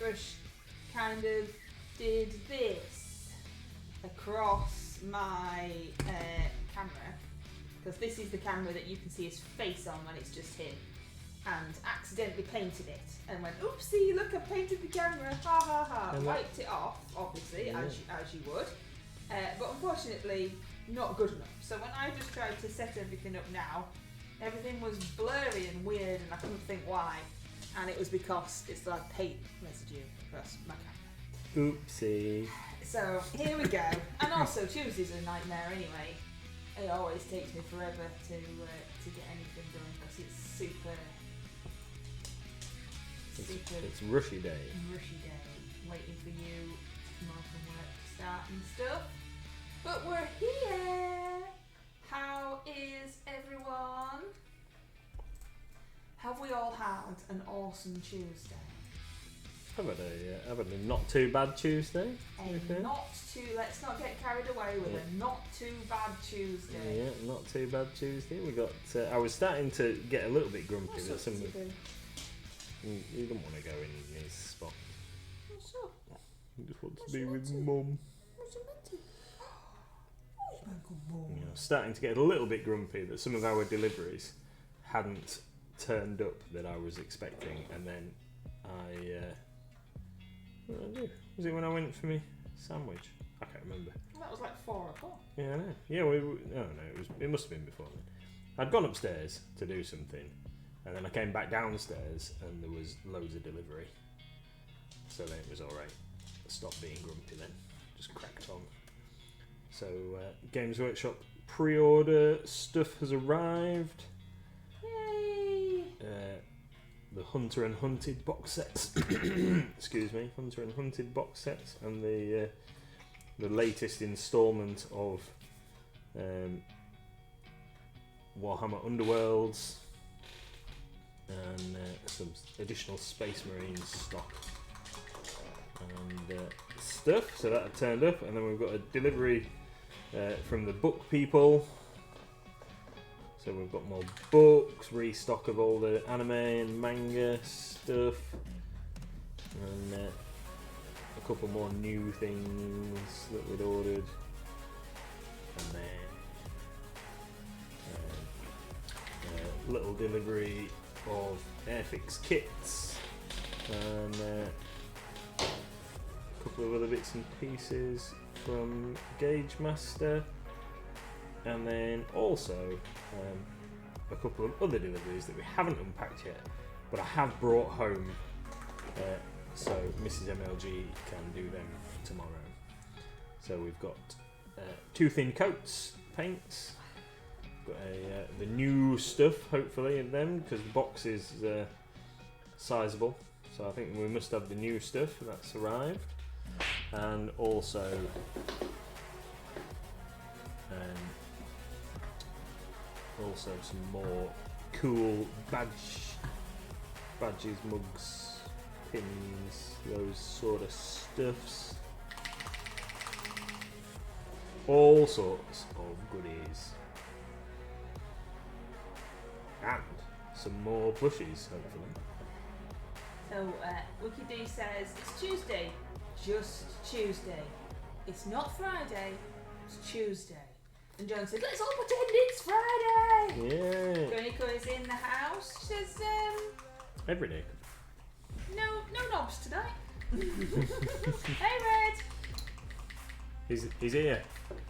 paintbrush kind of did this across my camera, because this is the camera that you can see his face on when it's just him, and accidentally painted it and went, oopsie, look, I painted the camera, ha ha ha, and wiped it off, obviously, as you would, but unfortunately not good enough. So when I just tried to set everything up now, everything was blurry and weird, and I couldn't think why, and it was because it's like paint residue across my camera. Oopsie. So here we go. And also Tuesday's a nightmare anyway. It always takes me forever to get anything done because it's super It's rushy day. Rushy day. Waiting for you to come home from work to start and stuff. But we're here. How is everyone? Have we all had an awesome Tuesday? I've had a not too bad Tuesday. Let's not get carried away with a not too bad Tuesday. Yeah, not too bad Tuesday. We got. I was starting to get a little bit grumpy that some. You don't want to go in his spot. What's up? He just wants to be with Mum. What's it meant to? Oh, you're a good boy. You know, starting to get a little bit grumpy that some of our deliveries hadn't turned up that I was expecting, and then what did I do? Was it when I went for my sandwich? I can't remember. That was like 4 o'clock. Yeah, I know. Yeah, it must have been before then. I'd gone upstairs to do something, and then I came back downstairs and there was loads of delivery. So then it was alright. I stopped being grumpy then. Just cracked on. So Games Workshop pre-order stuff has arrived. Yay! The Hunter and Hunted box sets. Excuse me, Hunter and Hunted box sets, and the latest instalment of Warhammer Underworlds, and some additional Space Marines stock and stuff. So that turned up, and then we've got a delivery from the book people. So we've got more books, restock of all the anime and manga stuff, and a couple more new things that we'd ordered, and then a little delivery of Airfix kits, and a couple of other bits and pieces from Gauge Master. And then also a couple of other deliveries that we haven't unpacked yet, but I have brought home, so Mrs MLG can do them tomorrow. So we've got 2 thin coats, paints, got the new stuff hopefully in them, because the box is sizable, so I think we must have the new stuff that's arrived, and also some more cool badges, mugs, pins, those sort of stuffs. All sorts of goodies. And some more plushies, hopefully. So, Wiki D says, it's Tuesday. Just Tuesday. It's not Friday, it's Tuesday. And John said, let's all pretend it's Friday! Yeah. Joniko is in the house. She says, every day. No knobs tonight. Hey, Red! He's here.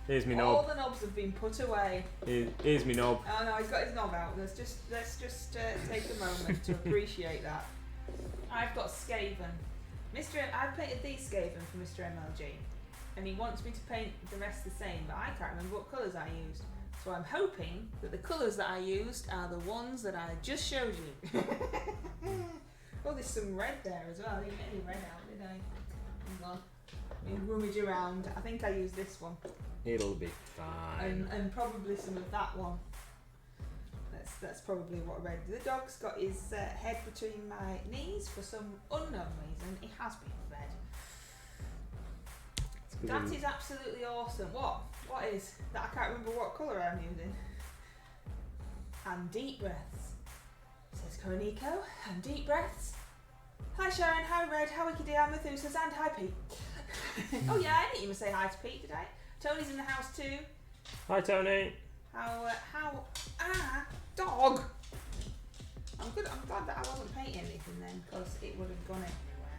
Here's me All knob. the knobs have been put away. Here's me knob. Oh no, he's got his knob out. Let's just take a moment to appreciate that. I've got Skaven. I've painted these Skaven for Mr MLG. And he wants me to paint the rest the same, but I can't remember what colours I used. So I'm hoping that the colours that I used are the ones that I just showed you. Oh, there's some red there as well. I didn't get any red out, did I? Hang on. Let me rummage around. I think I used this one. It'll be fine. And probably some of that one. That's probably what red. The dog's got his head between my knees for some unknown reason. He has been fed. That is absolutely awesome. What is that? I can't remember what colour I'm using. And deep breaths, says Koniko. And deep breaths. Hi Sharon, hi Red, hi Wickedy, hi Methuselah, and hi Pete. Oh yeah, I didn't even say hi to Pete, did I? Tony's in the house too. Hi Tony. Dog! I'm glad that I wasn't painting anything then, because it would have gone everywhere.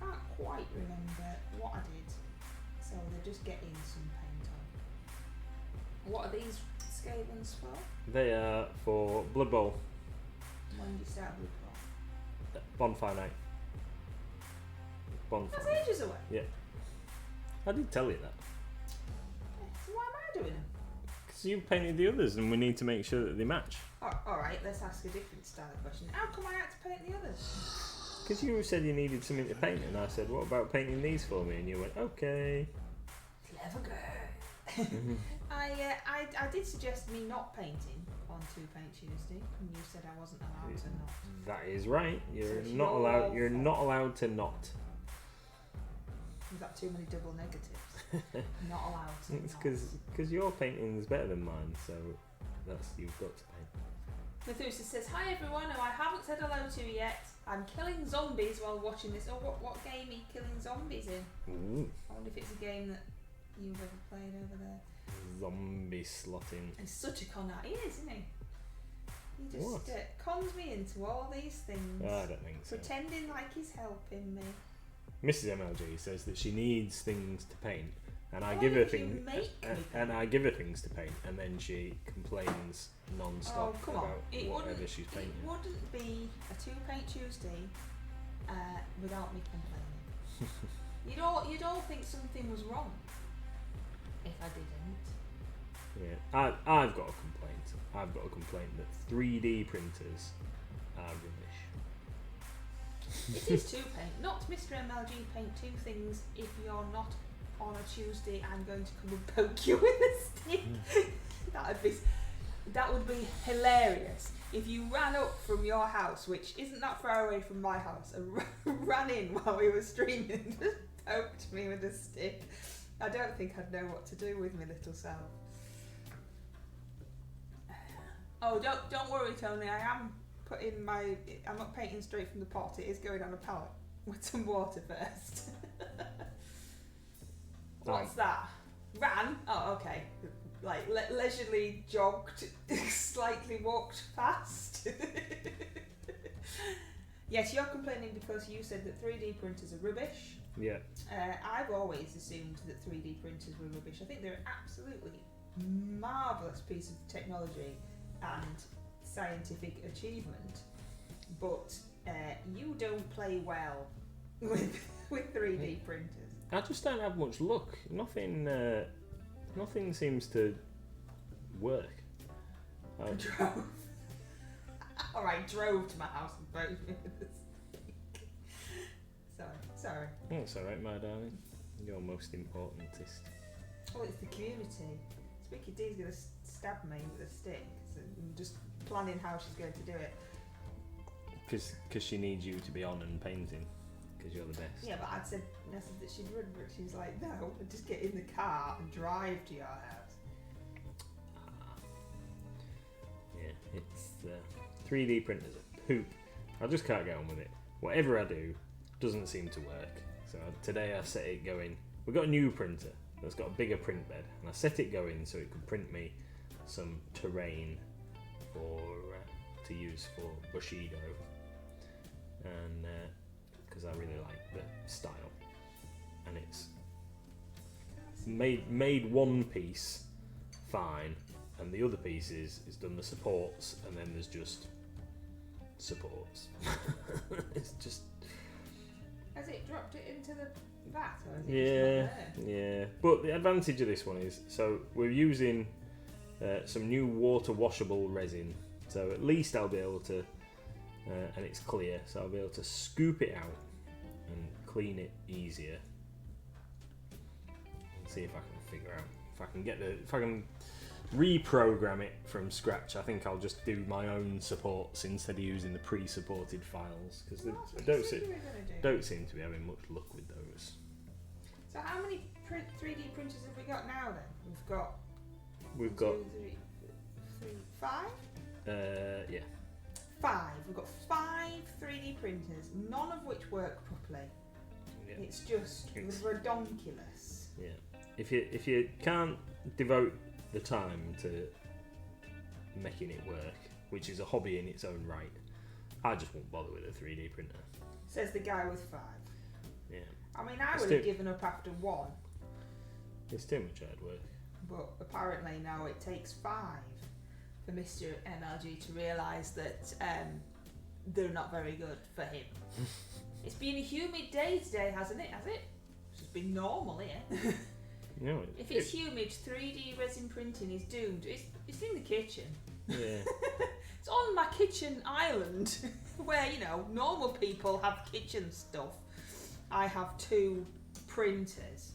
Can't quite remember what I did, so they're just getting some paint on. What are these Skavens for? They are for Blood Bowl. When did you start Blood Bowl? Bonfire night. Bonfire. That's ages away. Yeah. I did tell you that. So why am I doing them? Because you painted the others and we need to make sure that they match. Oh, alright, let's ask a different style of question. How come I had to paint the others? Because you said you needed something to paint and I said, what about painting these for me? And you went, okay. Clever girl. I did suggest me not painting on 2 Paint Tuesday, and you said I wasn't allowed to not. That is right. You're So not allowed. You're fault. not allowed to not. We've got too many double negatives. Not allowed to. It's not. because your painting is better than mine, so that's you've got to paint. Methuselah says, hi everyone who I haven't said hello to yet. I'm killing zombies while watching this. Oh, what game are you killing zombies in? Ooh. I wonder if it's a game that you've ever played over there. Zombie slotting. He's such a con art. He is, isn't he? He just What? cons me into all these things. I don't think so. Pretending like he's helping me. Mrs MLG says that she needs things to paint, and I Why give her would you things, make me and I give her things to paint, and then she complains non-stop Oh, come on. about whatever she's painting. It wouldn't be a 2 Paint Tuesday without me complaining. You'd all think something was wrong if I didn't. Yeah, I've got a complaint. I've got a complaint that 3D printers are rubbish. It is 2 Paint, not Mr MLG paint 2 things. If you're not on a Tuesday, I'm going to come and poke you with a stick. That would be hilarious if you ran up from your house, which isn't that far away from my house, and ran in while we were streaming and just poked me with a stick. I don't think I'd know what to do with my little self. Oh, don't worry, Tony. I'm not painting straight from the pot. It is going on a palette with some water first. What's that? Ran? Oh, okay. Like leisurely jogged, slightly walked past. Yes, you're complaining because you said that 3D printers are rubbish. Yeah. I've always assumed that 3D printers were rubbish. I think they're an absolutely marvellous piece of technology and scientific achievement, but you don't play well with 3D printers. I just don't have much luck. Nothing seems to work. Drove. Alright, drove to my house and poked me with a stick. Sorry. That's alright, my darling. You're most importantest. Well, it's the community. Spooky D's going to stab me with a stick. So I'm just planning how she's going to do it. Because she needs you to be on and painting. Because you're the best. Yeah, but I said that she'd run, but she's like, no, I'll just get in the car and drive to your house. Yeah, it's 3D printers are poop. I just can't get on with it. Whatever I do doesn't seem to work. So today I set it going. We've got a new printer that's got a bigger print bed, and I set it going so it could print me some terrain to use for Bushido, and because I really like the style, and it's made one piece fine, and the other piece is done the supports, and then there's just supports. It's just. Has it dropped it into the vat, or is it just not there? Yeah. But the advantage of this one is, so we're using some new water washable resin, so at least I'll be able to, and it's clear, so I'll be able to scoop it out and clean it easier. And see if I can figure out if I can reprogram it from scratch. I think I'll just do my own supports instead of using the pre-supported files, because they don't seem to be having much luck with those. So how many 3D printers have we got now then? We've got 2, 3, 5? yeah. We've got 5 3D printers, none of which work properly. Yeah. It's just redonkulous. Yeah. If you can't devote the time to making it work, which is a hobby in its own right, I just won't bother with a 3D printer. Says the guy with 5. Yeah. I mean, I would have given up after 1. It's too much hard work. But apparently now it takes 5 for Mr MLG to realise that they're not very good for him. It's been a humid day today, hasn't it? Has it? It's just been normal here. No, if it's humid, 3D resin printing is doomed. It's in the kitchen. Yeah. It's on my kitchen island where, you know, normal people have kitchen stuff. I have 2 printers.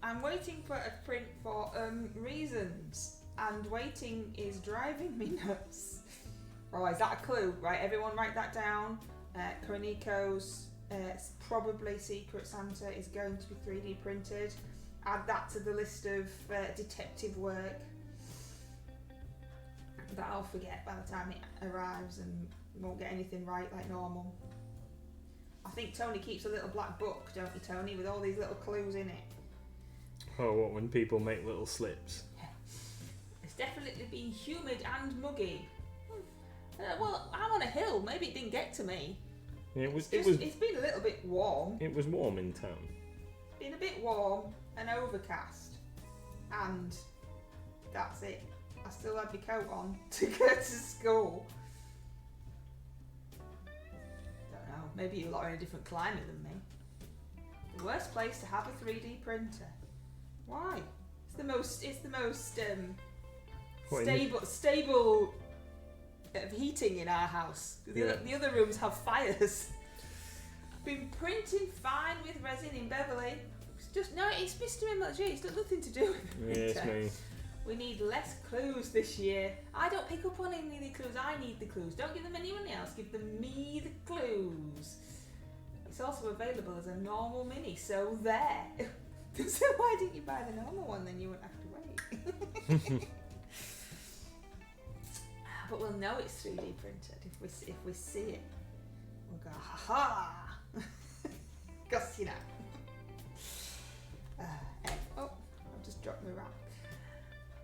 I'm waiting for a print for reasons, and waiting is driving me nuts. Oh, is that a clue? Right, everyone write that down. Karaniko's probably Secret Santa is going to be 3D printed. Add that to the list of detective work that I'll forget by the time it arrives and won't get anything right like normal. I think Tony keeps a little black book, don't you, Tony, with all these little clues in it. Oh, what, when people make little slips? Yeah. It's definitely been humid and muggy. Well, I'm on a hill. Maybe it didn't get to me. Yeah, It's been a little bit warm. It was warm in town. Been a bit warm and overcast, and that's it. I still had my coat on to go to school. Don't know. Maybe you lot are in a different climate than me. The worst place to have a 3D printer. Why? It's the most stable of heating in our house. The other rooms have fires. Been printing fine with resin in Beverley. It's Mr MLG. It's got nothing to do with the printer. Yeah, it's me. We need less clues this year. I don't pick up on any of the clues. I need the clues. Don't give them anyone else. Give them me the clues. It's also available as a normal mini, so there. So why didn't you buy the normal one? Then you wouldn't have to wait. But we'll know it's 3D printed if we see it. We'll go, ha ha! Because, you know. I've just dropped my rock.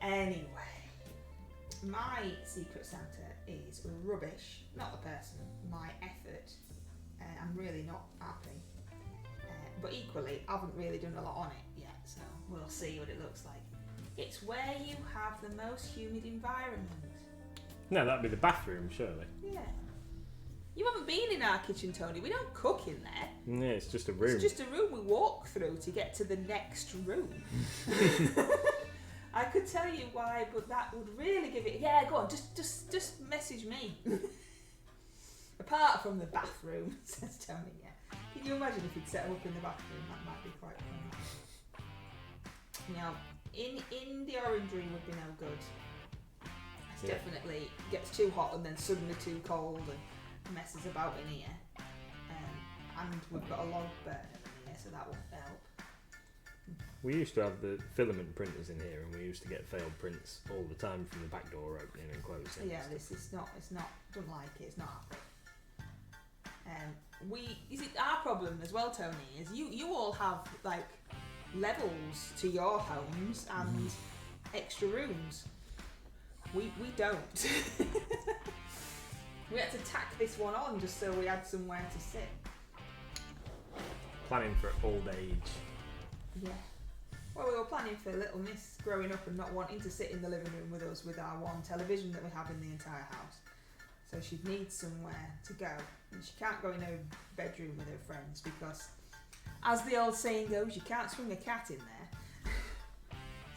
Anyway, my Secret Santa is rubbish. Not the person, my effort. I'm really not happy. But equally, I haven't really done a lot on it yet, so we'll see what it looks like. It's where you have the most humid environment. No, that'd be the bathroom, surely. Yeah. You haven't been in our kitchen, Tony. We don't cook in there. Yeah, it's just a room. It's just a room we walk through to get to the next room. I could tell you why, but that would really give it... Yeah, go on, just message me. Apart from the bathroom, says Tony, yeah. Can you imagine if you'd set up in the bathroom? That might be quite funny. Now, in the orangery would be no good. It's definitely gets too hot and then suddenly too cold and messes about in here. And we've got a log burner in here, so that won't help. We used to have the filament printers in here, and we used to get failed prints all the time from the back door opening and closing. Yeah, this is not. Don't like it. It's not happy. Is it our problem as well, Tony? Is you all have like levels to your homes and extra rooms. We don't. We had to tack this one on just so we had somewhere to sit. Planning for old age. Yeah. Well, we were planning for little Miss growing up and not wanting to sit in the living room with us with our one television that we have in the entire house. So she'd need somewhere to go. And she can't go in her bedroom with her friends because, as the old saying goes, you can't swing a cat in there.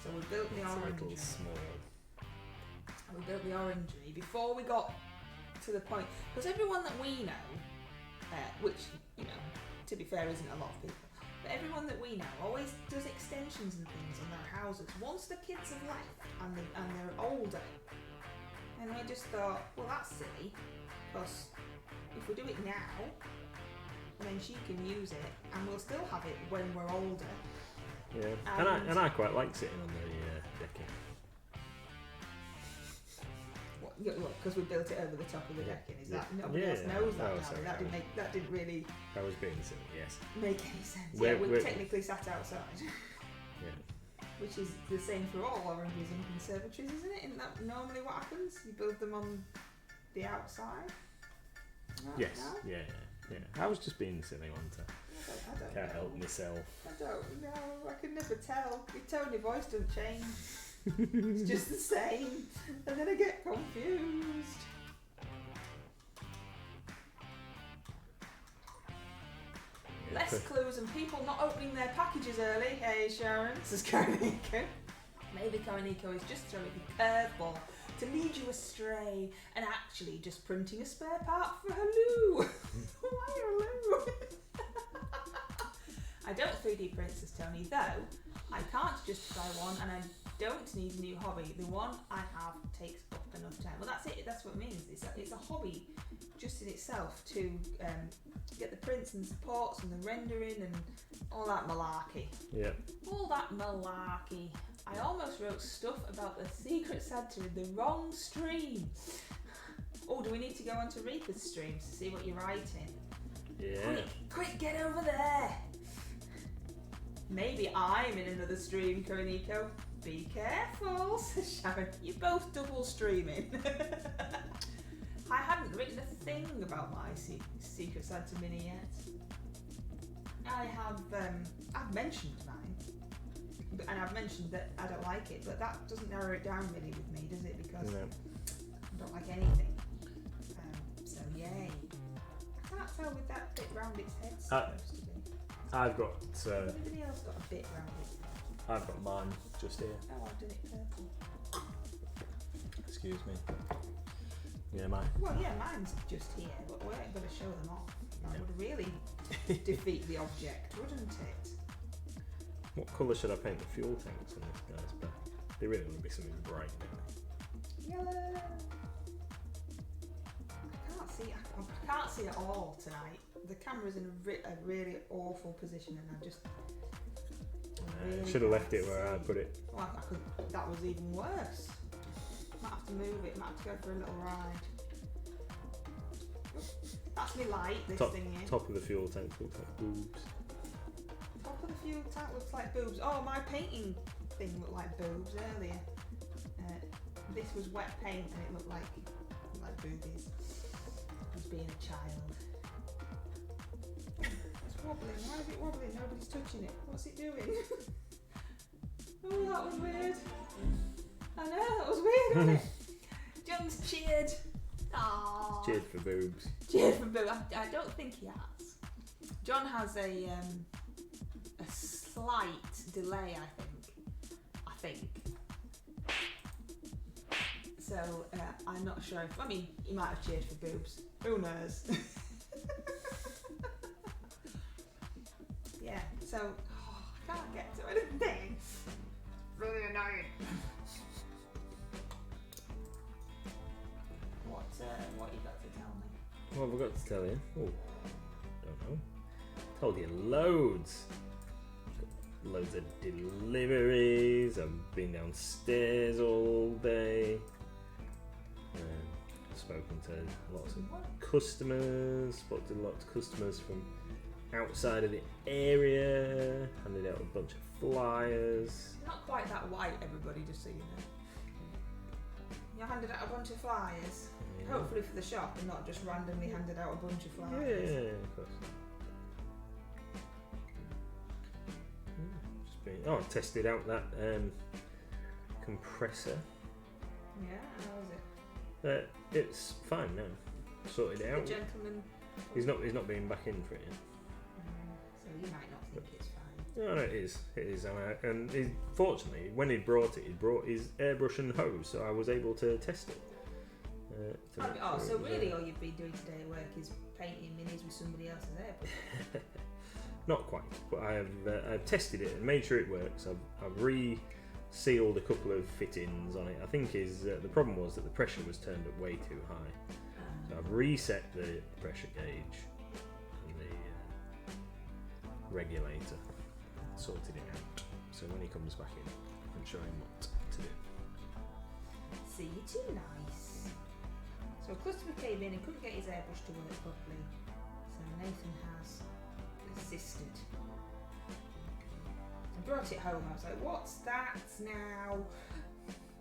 So we built the orangery. We built the orangery before we got to the point, because everyone that we know, which, you know, to be fair, isn't a lot of people, but everyone that we know always does extensions and things on their houses once the kids have left and they're older. And we just thought, well, that's silly, because if we do it now, then she can use it and we'll still have it when we're older. Yeah, and I quite like sitting on the decking. What, because we built it over the top of the decking. Is that nobody Yeah, else knows that? oh, Now? sorry, That didn't really I was being silly, yes. make any sense. We're technically sat outside. Yeah. Which is the same for all oranges and conservatories, isn't it? Isn't that normally what happens? You build them on the outside? Yes, No? yeah. I was just being silly, wasn't I? I don't Can't know. help myself. I don't know. I can never tell. Your tone of voice doesn't change. It's just the same. And then I get confused. Yeah, Less clues and people not opening their packages early. Hey Sharon, says Karaniko. Maybe Karaniko is just throwing a curveball to lead you astray and actually just printing a spare part for her loo. Why her loo? I don't 3D print, says Tony, though I can't justify one and I don't need a new hobby. The one I have takes up enough time. Well, that's it. That's what it means. It's a hobby just in itself to get the prints and supports and the rendering and all that malarkey. Yeah. All that malarkey. I almost wrote stuff about the Secret Santa in the wrong stream. Oh, do we need to go on to Reaper's streams to see what you're writing? Yeah. Quick, get over there. Maybe I'm in another stream, Karaniko. Be careful, says Sharon. You're both double streaming. I hadn't written a thing about my Secret Santa mini yet. I have, I've mentioned mine, and I've mentioned that I don't like it, but that doesn't narrow it down really with me, does it? Because I don't like anything. So yay. I can't tell with that bit round its head supposed to be. I've got. Everybody else got a bit round it. I've got mine just here. Oh, I've done it purple. Excuse me. Yeah, mine. Well, yeah, mine's just here, but we ain't going to show them off. That would really defeat the object, wouldn't it? What colour should I paint the fuel tanks on this guy's back? They really want to be something bright, don't Yellow. I can't see it all tonight. The camera's in a really awful position, and I just. they? Should have left it where I put it. Well, that was even worse. Might have to move it. Might have to go for a little ride. That's me light. This thing here. Top of the fuel tank looks like boobs. Top of the fuel tank looks like boobs. Oh, my painting thing looked like boobs earlier. This was wet paint, and it looked like boobies. I was being a child. It's wobbling. Why is it wobbling? Nobody's touching it. What's it doing? Oh, that was weird. I know, that was weird, wasn't it? John's cheered. Aww. Cheered for boobs. Cheered for boobs. I don't think he has. John has a slight delay, I think. So I'm not sure if. I mean, he might have cheered for boobs. Who knows? Yeah. So I can't get to anything. Really annoying. What you got to tell me? What have I got to tell you? Oh, don't know. Told you loads. Loads of deliveries. I've been downstairs all day. Spoken to lots of customers. Spoken to lots of customers from outside of the area. Handed out a bunch of flyers. Not quite that white, everybody, just so you know. You handed out a bunch of flyers. Yeah. Hopefully for the shop and not just randomly handed out a bunch of flyers. Yeah, of course. I tested out that compressor. Yeah, how is it? It's fine now. Sorted it out. The gentleman. He's not been back in for it yet. So you might not think it's fine. No, it is. It is. And fortunately, when he brought his airbrush and hose, so I was able to test it. So really all you've been doing today at work is painting minis with somebody else's airbrush? Not quite, but I've tested it and made sure it works. I've re-sealed a couple of fittings on it. I think the problem was that the pressure was turned up way too high. So I've reset the pressure gauge and the regulator, sorted it out. So when he comes back in, I can show him what to do. See you too nice. So a customer came in and couldn't get his airbrush to work properly. So Nathan has assisted. I brought it home. I was like, "What's that now?"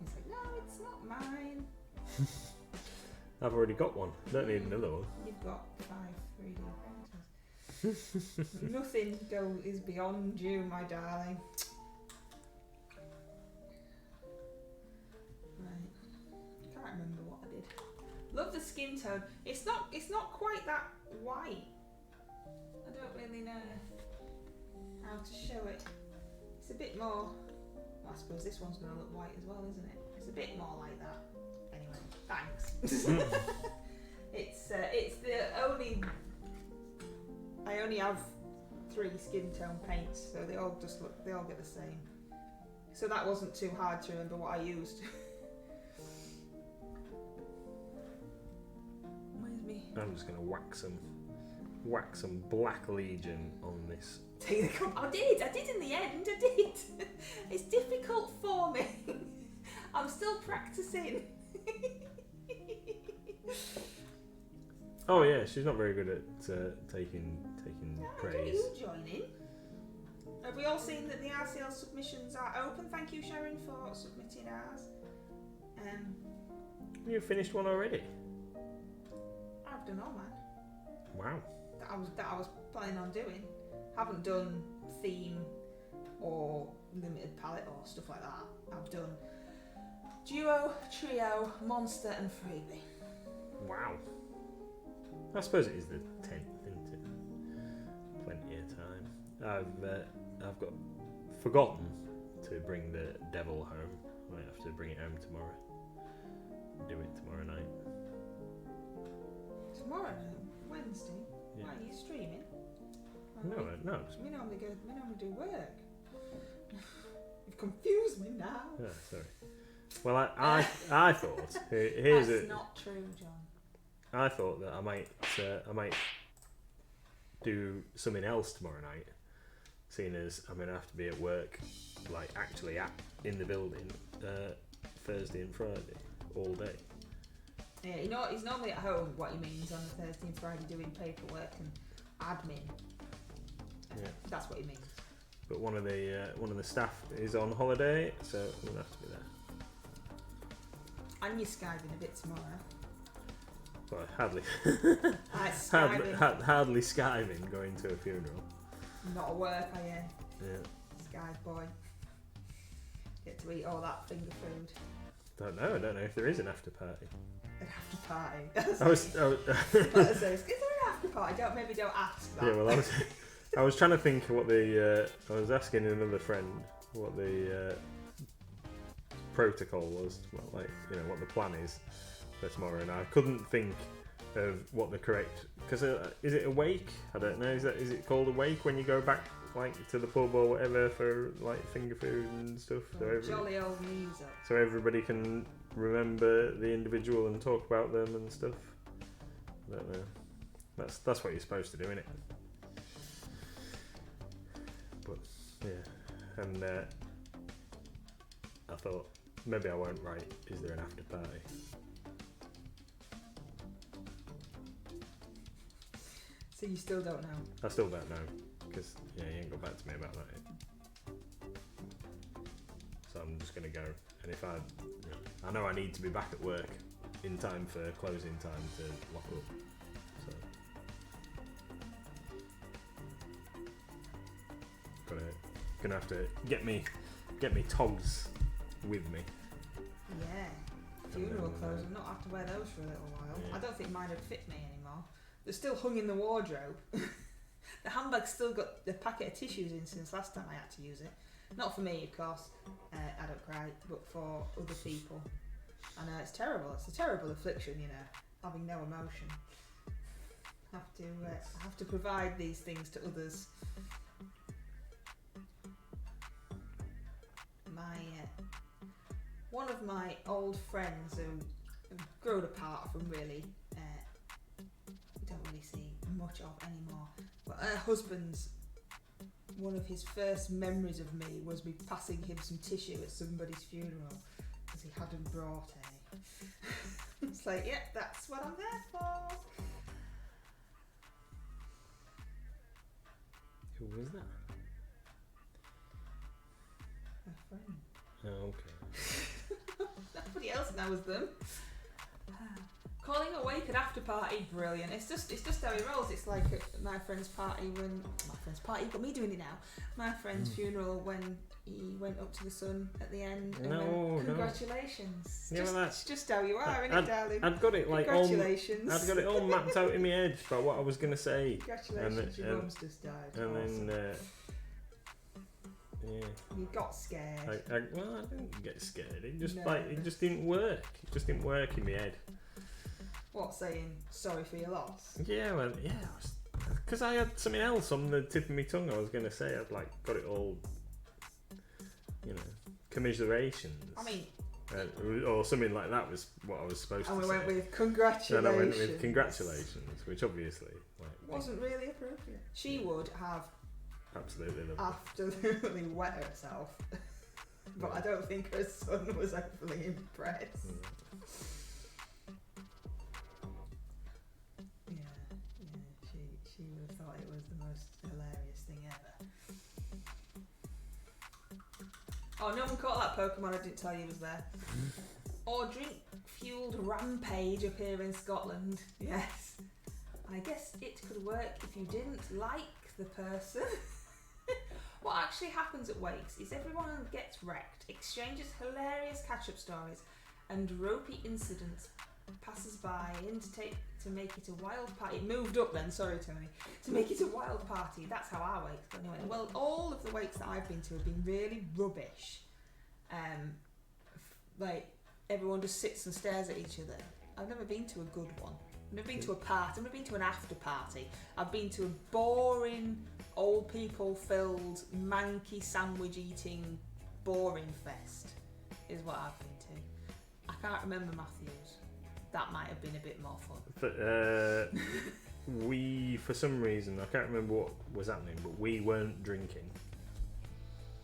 He's like, "No, it's not mine." I've already got one. Don't need another one. You've got 5 3D printers. Nothing is beyond you, my darling. Right. Can't remember what I did. Love the skin tone. It's not quite that white. I don't really know how to show it. It's a bit more. Well, I suppose this one's going to look white as well, isn't it? It's a bit more like that. Anyway, thanks. It's the only. I only have 3 skin tone paints, so they all get the same. So that wasn't too hard to remember what I used. Where's me? I'm just gonna whack some Black Legion on this. I did in the end. I did. It's difficult for me. I'm still practicing. Oh yeah, she's not very good at taking praise. You join in. Have we all seen that the RCL submissions are open? Thank you, Sharon, for submitting ours. You finished one already? I've done all mine. Wow. That I was planning on doing. Haven't done theme or limited palette or stuff like that. I've done duo, trio, monster, and freebie. Wow. I suppose it is the 10th, isn't it? Plenty of time. I've got forgotten to bring the devil home. I might have to bring it home tomorrow. Do it tomorrow night. Tomorrow night? Wednesday? Yeah. Why, are you streaming? No. We normally do work. You've confused me now. Oh, sorry. Well, I thought That's not true, John. I thought that I might do something else tomorrow night, seeing as I'm gonna have to be at work, like actually in the building, Thursday and Friday all day. Yeah, he's normally at home. What he means on a Thursday and Friday doing paperwork and admin. Yeah, that's what he means. But one of the staff is on holiday, so we'll have to be there. And you're skiving a bit tomorrow. Well, hardly skiving going to a funeral. Not at work, are you? Yeah. Skive boy. Get to eat all that finger food. I don't know if there is an after party. An after party. I was is there an after party? Don't ask that. Yeah, well, I was trying to think what I was asking another friend what the protocol was, what the plan is for tomorrow, and I couldn't think of what the correct, because is it awake? I don't know. Is it called awake when you go back to the pub or whatever for finger food and stuff? Jolly old music. So everybody can remember the individual and talk about them and stuff. I don't know. That's what you're supposed to do, innit? But yeah, and I thought maybe I won't write. Is there an after party? So you still don't know? I still don't know, because he ain't got back to me about that yet. So I'm just gonna go, and if I know I need to be back at work in time for closing time to lock up. So gonna have to get me togs with me. Yeah. Funeral clothes. I'm not have to wear those for a little while. Yeah. I don't think mine would fit me anymore. They're still hung in the wardrobe. The handbag's still got the packet of tissues in since last time I had to use it. Not for me, of course. I don't cry, but for other people. I know it's terrible. It's a terrible affliction, having no emotion. Have to provide these things to others. One of my old friends who have grown apart from really, don't really see much of anymore. But her husband's, one of his first memories of me was me passing him some tissue at somebody's funeral because he hadn't brought any. It's like, yep, that's what I'm there for. Who was that? My friend. Oh, okay. Nobody else knows them. Calling awake an after party, brilliant. It's just how he rolls. It's like at my friend's party got me doing it now. My friend's funeral when he went up to the sun at the end and went, congratulations. Yeah, it's just how you are, isn't it, darling? I'd got it like congratulations. I'd got it all mapped out in my head about what I was gonna say. Congratulations, your mum's just died. And awesome. then yeah. You got scared. I didn't get scared. It just it just didn't work. It just didn't work in my head. What, saying sorry for your loss? Yeah, well, yeah, because I had something else on the tip of my tongue. I was gonna say I'd like got it all, commiserations. I mean, or something like that was what I was supposed to say. And we went with congratulations. And I went with congratulations, which obviously wasn't really appropriate. She would have absolutely wet herself, but I don't think her son was overly impressed. She would have thought it was the most hilarious thing ever. Oh, no one caught that Pokemon I didn't tell you was there. Or drink-fueled rampage up here in Scotland. Yes. I guess it could work if you didn't like the person. What actually happens at wakes is everyone gets wrecked, exchanges hilarious catch-up stories, and ropey incidents passes by in to make it a wild party. It moved up then, sorry Tony. To make it a wild party. That's how our wakes go anyway. Well, all of the wakes that I've been to have been really rubbish. Like everyone just sits and stares at each other. I've never been to a good one. I've never been to a party. I've never been to an after party. I've been to a boring, old people filled, manky sandwich eating, boring fest is what I've been to. I can't remember Matthew's. That might have been a bit more fun. But we, for some reason, I can't remember what was happening, but we weren't drinking.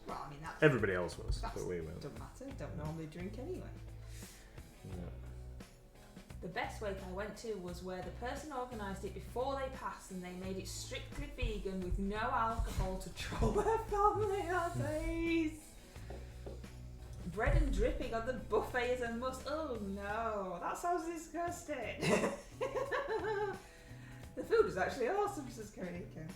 Well, I mean, everybody else was, but we weren't. Doesn't matter. Don't normally drink anyway. No. The best wake I went to was where the person organised it before they passed, and they made it strictly vegan with no alcohol to troll their family. Oh, please. Bread and dripping on the buffet is a must. Oh no, that sounds disgusting. The food was actually awesome, says Karinka.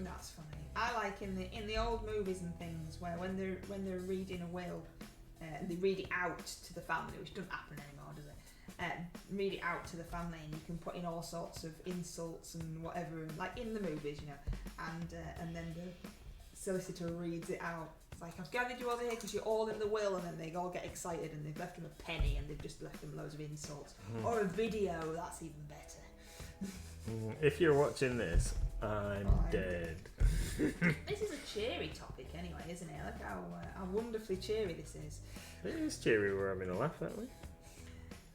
That's funny. I like in the old movies and things where when they're reading a will, they read it out to the family, which doesn't happen anymore, does it? Read it out to the family, and you can put in all sorts of insults and whatever, like in the movies, and then the solicitor reads it out. It's like, I've gathered you all here because you're all in the will, and then they all get excited and they've left them a penny and they've just left them loads of insults. Or a video, that's even better. If you're watching this, I'm dead. This is a cheery topic anyway, isn't it? Look how wonderfully cheery this is. It is cheery, we're having a laugh, aren't we?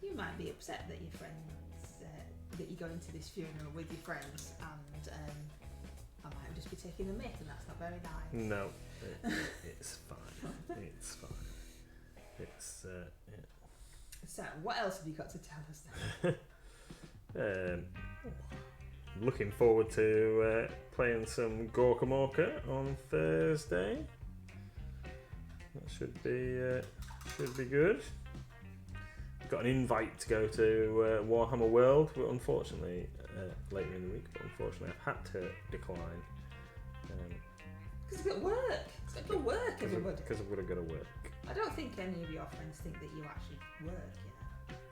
You might be upset that your friends, that you go into this funeral with your friends, and I might just be taking the mick, and that's not very nice. No, it's fine. It's fine. It's yeah. So, what else have you got to tell us then? Looking forward to playing some Gorkamorka on Thursday. That should be good. Got an invite to go to Warhammer World, but unfortunately later in the week. But unfortunately, I've had to decline. Because it's got work. It's got to work, everybody. Because I've got to go to work. I don't think any of your friends think that you actually work,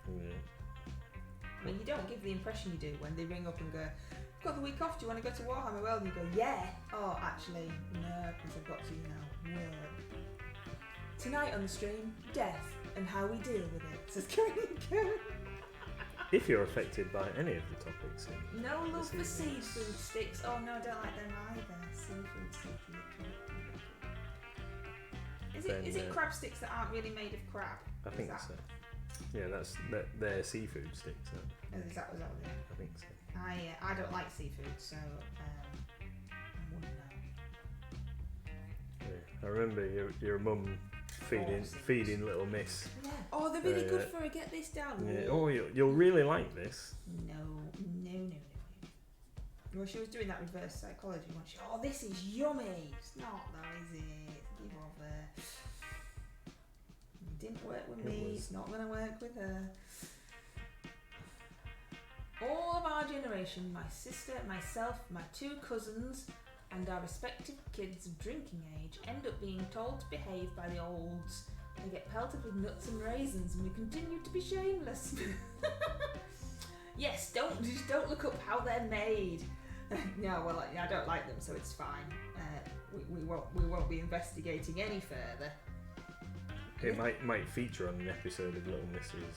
Yeah. I mean, you don't give the impression you do when they ring up and go, I've got the week off, do you want to go to Warhammer World? And you go, yeah. Oh, actually, no, because I've got to, work. Tonight on the stream, death and how we deal with it, says Karinka. If you're affected by any of the topics. No love for seafood sticks. Oh no, I don't like them either. Seafood sticks. Is it crab sticks that aren't really made of crab? I think so. Yeah, they're seafood sticks. Is that what they are? I think so. I don't like seafood, so I wouldn't know. Yeah, I remember your mum feeding little miss. Yeah. Oh, they're really good for a get this down. Yeah. Oh, you'll really like this. No. Well, she was doing that reverse psychology once. Oh, this is yummy. It's not though, is it? Give over. It didn't work with me. It's not going to work with her. All of our generation, my sister, myself, my 2 cousins, and our respective kids of drinking age end up being told to behave by the olds. They get pelted with nuts and raisins, and we continue to be shameless. Yes, just don't look up how they're made. No, well, I don't like them, so it's fine. We won't be investigating any further. It might feature on an episode of Little Miss's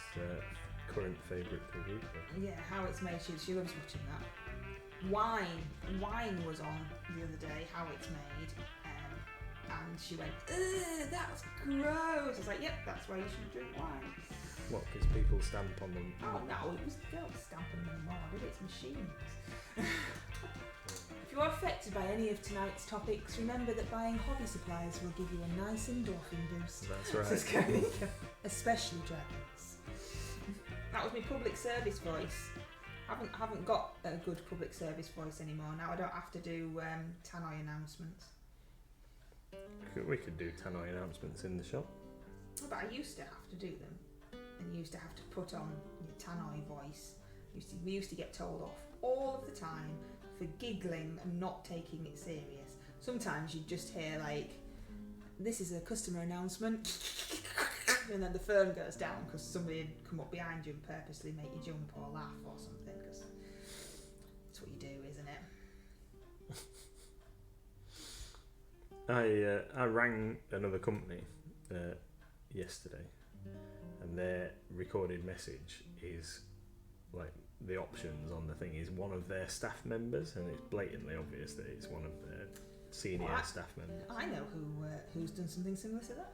current favourite of the week. Yeah, how it's made. She loves watching that. Wine was on the other day. How it's made, and she went, "Ugh, that's gross." I was like, "Yep, that's why you shouldn't drink wine." What? Because people stamp on them. Oh no, don't stamp on them anymore. It's machines. If you are affected by any of tonight's topics, remember that buying hobby supplies will give you a nice endorphin boost. That's right. Especially dragons. That was my public service voice. Haven't got a good public service voice anymore. Now I don't have to do tannoy announcements. We could do tannoy announcements in the shop. But I used to have to do them, and you used to have to put on your tannoy voice. We used to get told off all of the time for giggling and not taking it serious. Sometimes you'd just hear like, "This is a customer announcement," and then the phone goes down because somebody had come up behind you and purposely make you jump or laugh or something, because that's what you do, isn't it? I rang another company yesterday, and their recorded message is like, the options on the thing is one of their staff members, and it's blatantly obvious that it's one of their senior staff members. I know who's done something similar to that.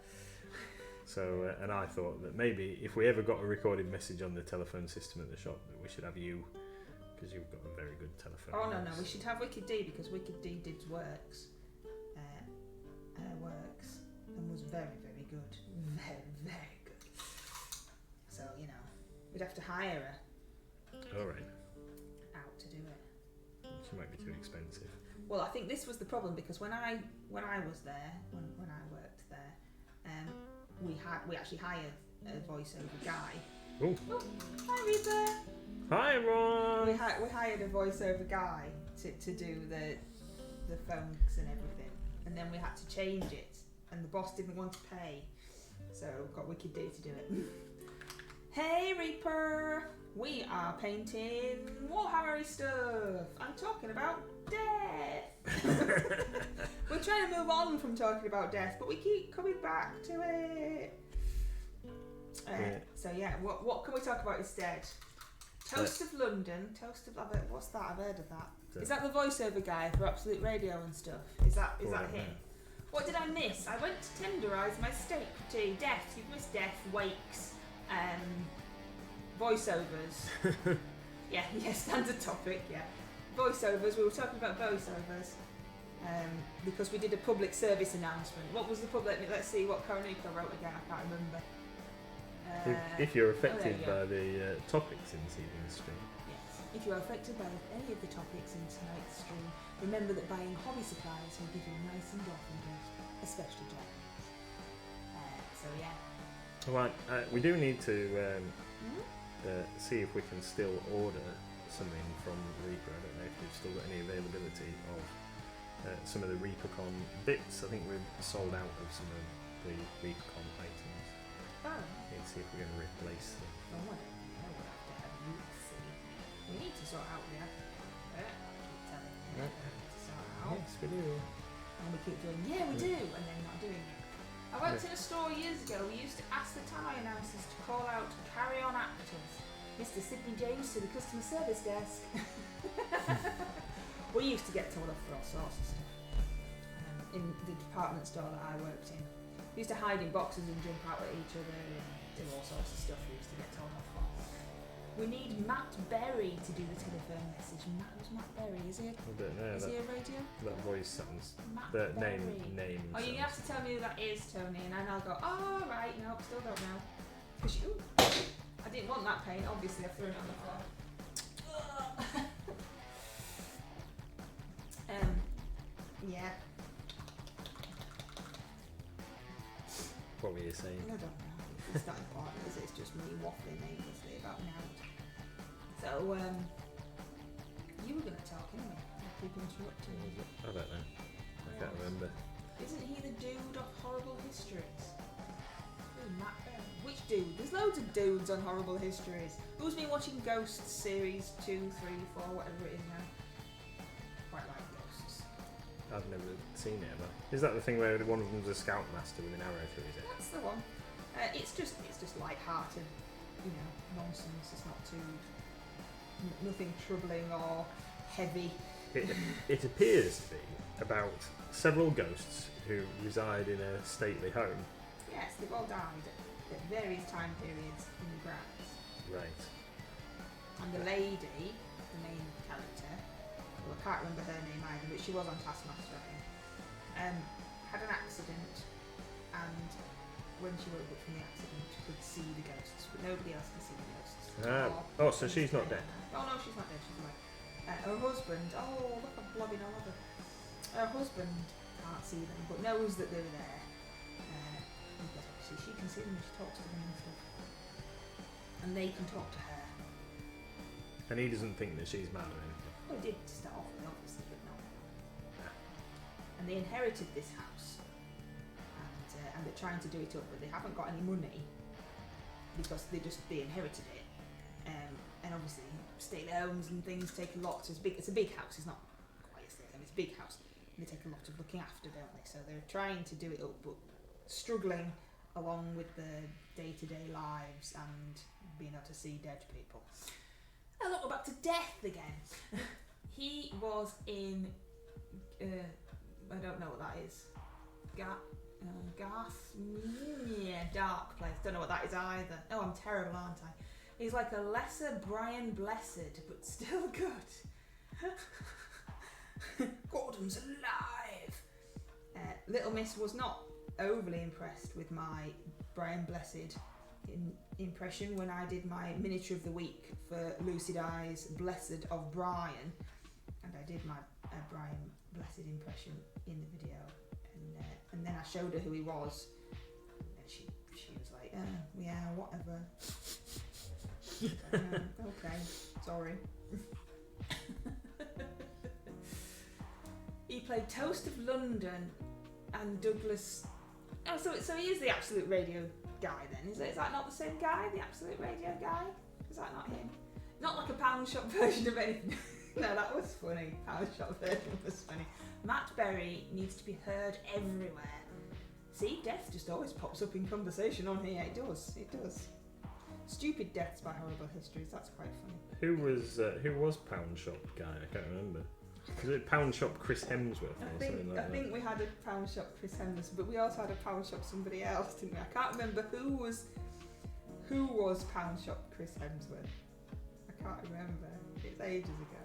So, and I thought that maybe if we ever got a recorded message on the telephone system at the shop, that we should have you, because you've got a very good telephone. Oh no, we should have Wicked D, because Wicked D did works, and was very, very good, very, very good. So we'd have to hire her. All right. Out to do it. She might be too expensive. Well, I think this was the problem, because when I was there, when I worked there, we actually hired a voiceover guy. Oh, hi Reaper. Hi everyone. We hired a voiceover guy to do the phones and everything, and then we had to change it, and the boss didn't want to pay, so got Wicked D to do it. Hey Reaper. We are painting Warhammer-y stuff. I'm talking about death. We're trying to move on from talking about death, but we keep coming back to it. So yeah, what can we talk about instead? Toast of London. What's that? I've heard of that. Is that the voiceover guy for Absolute Radio and stuff? Is that him? What did I miss? I went to tenderise my steak to Death. You've missed Death, Wakes, voiceovers. yeah, standard topic, yeah. Voiceovers, we were talking about voiceovers. Because we did a public service announcement. What was the public, let's see what Karonika wrote again, I can't remember. If you're affected by the topics in this evening's stream. Yes, if you're affected by any of the topics in tonight's stream, remember that buying hobby supplies will give you a nice endorphin boost, especially dragons. So yeah. Well, we do need to see if we can still order something from Reaper. I don't know if we've still got any availability of some of the ReaperCon bits. I think we've sold out of some of the ReaperCon items. Oh. Let's see if we're going to replace them. Oh, I don't know. We'll have to have a look, see. We need to sort out the keep telling you. We need to sort out. Yes, we do. And we keep doing, yeah, we do, and then not doing it. I worked in a store years ago. We used to ask the tannoy announcers to call out carry-on actors. Mr Sidney James to the customer service desk. We used to get told off for all sorts of stuff. In the department store that I worked in. We used to hide in boxes and jump out at each other and do all sorts of stuff we used to get told off for. We need Matt Berry to do the telephone message. Who's Matt Berry? Is he? I don't know. Is he a radio? That voice sounds. Matt The Berry. name. Oh, you have to tell me who that is, Tony, and then I'll go. Oh, right. No, still don't know. I didn't want that paint. Obviously, I've thrown it on the floor. Yeah. What were you saying? I don't know. It's not important, is it? It's just me waffling aimlessly about now. So, you were going to talk anyway. I keep interrupting you. I don't know. I can't remember. Isn't he the dude of Horrible Histories? Ooh, Matt Berry. Which dude? There's loads of dudes on Horrible Histories. Who's been watching Ghosts series 2, 3, 4, whatever it is now? Quite like Ghosts. I've never seen it ever. Is that the thing where one of them's a scoutmaster with an arrow through his head? That's the one. It's just light-hearted, you know, nonsense. It's not too nothing troubling or heavy. It appears to be about several ghosts who reside in a stately home. Yes, they've all died at various time periods in the grounds. Right. And the lady, the main character, well, I can't remember her name either, but she was on Taskmaster, I think, had an accident, and when she woke up from the accident, she could see the ghosts, but nobody else can see the ghosts. So she's not dead? Oh no, she's not dead, she's alive. Her husband, oh look, I'm blobbing all over. Her husband can't see them, but knows that they're there. Because obviously she can see them and she talks to them and stuff. And they can talk to her. And he doesn't think that she's mad or anything? Well, he did to start off with, obviously, but not. And they inherited this house. And they're trying to do it up, but they haven't got any money because they inherited it. And obviously, stately homes and things take a lot. It's a big house. It's not quite a stately home. It's a big house. And they take a lot of looking after, don't they? So they're trying to do it up, but struggling along with the day-to-day lives and being able to see dead people. Oh, look, we're back to death again. He was in, I don't know what that is. Dark place. Don't know what that is either. Oh, I'm terrible, aren't I? He's like a lesser Brian Blessed, but still good. Gordon's alive. Little Miss was not overly impressed with my Brian Blessed impression when I did my miniature of the week for Lucid Eyes Blessed of Brian, and I did my Brian Blessed impression in the video. And then I showed her who he was, and she was like, yeah, whatever. Okay, sorry. He played Toast of London and Douglas. Oh, so he is the Absolute Radio guy then? Is that not the same guy, the Absolute Radio guy? Is that not him? Not like a pound shop version of anything. No, that was funny. Pound shop version was funny. Matt Berry needs to be heard everywhere. See, death just always pops up in conversation on here. It does. Stupid deaths by Horrible Histories. That's quite funny. Who was Pound Shop guy? I can't remember. Was it Pound Shop Chris Hemsworth or something like that? I think we had a Pound Shop Chris Hemsworth, but we also had a Pound Shop somebody else, didn't we? I can't remember who was Pound Shop Chris Hemsworth. I can't remember. It's ages ago.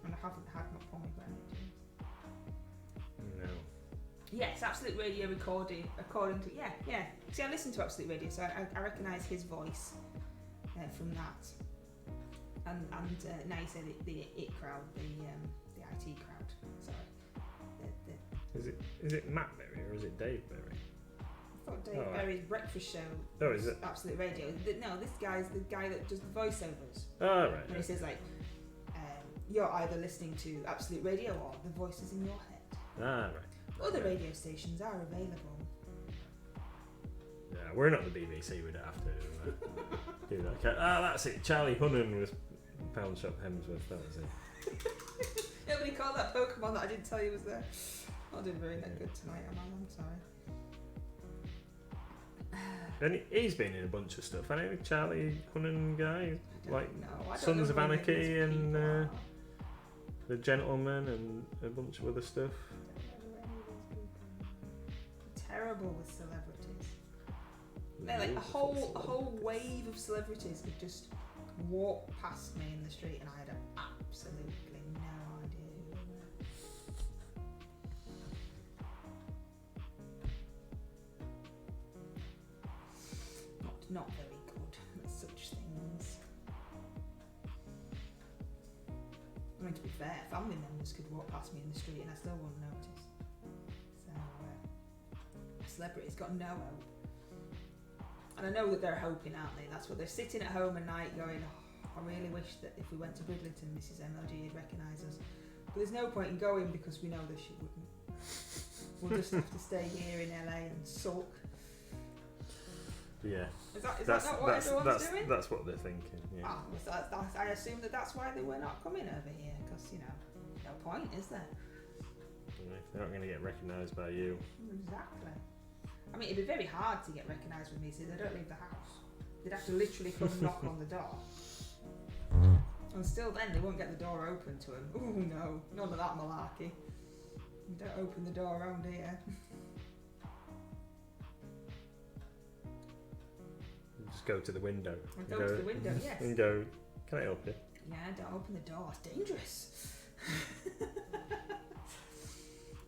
And I haven't had my pomegranate juice. No. Yes, Absolute Radio recording according to yeah. See, I listen to Absolute Radio, so I recognise his voice from that. And now you say the IT crowd, the IT crowd. Sorry. Is it Matt Berry or is it Dave Berry? I thought Dave Berry's breakfast show. Oh, is it? Absolute Radio. No, this guy's the guy that does the voiceovers. Oh, right. When he says like, you're either listening to Absolute Radio or the voices in your head. Ah, right. Other radio stations are available. Yeah, we're not the BBC. We don't have to do that. That's it. Charlie Hunnam was Pound Shop Hemsworth. That was it. Nobody called that Pokemon that I didn't tell you was there. I didn't really that good tonight, am I? I'm sorry. And he's been in a bunch of stuff. I know Charlie Hunnam guy, like know. Sons of Anarchy and The Gentleman and a bunch of other stuff. Terrible with celebrities. They're like a whole wave of celebrities could just walk past me in the street, and I had absolutely no idea who they were. Not very good at such things. I mean, to be fair, family members could walk past me in the street and I still wouldn't notice. So, a celebrity's got no hope. And I know that they're hoping, aren't they? That's what they're sitting at home at night going, oh, I really wish that if we went to Bridlington, Mrs MLG would recognise us. But there's no point in going because we know that she wouldn't. We'll just have to stay here in LA and sulk. Yeah. Is that not what everyone's doing? That's what they're thinking, yeah. I assume that's why they were not coming over here, because, no point, is there? If they're not going to get recognised by you. Exactly. I mean, it'd be very hard to get recognised with me, so they don't leave the house. They'd have to literally come knock on the door. And still then, they won't get the door open to them. Ooh, no, none of that malarkey. You don't open the door around here. Just go to the window. Go to the window, yes. And go, can I help you? Yeah, don't open the door, it's dangerous.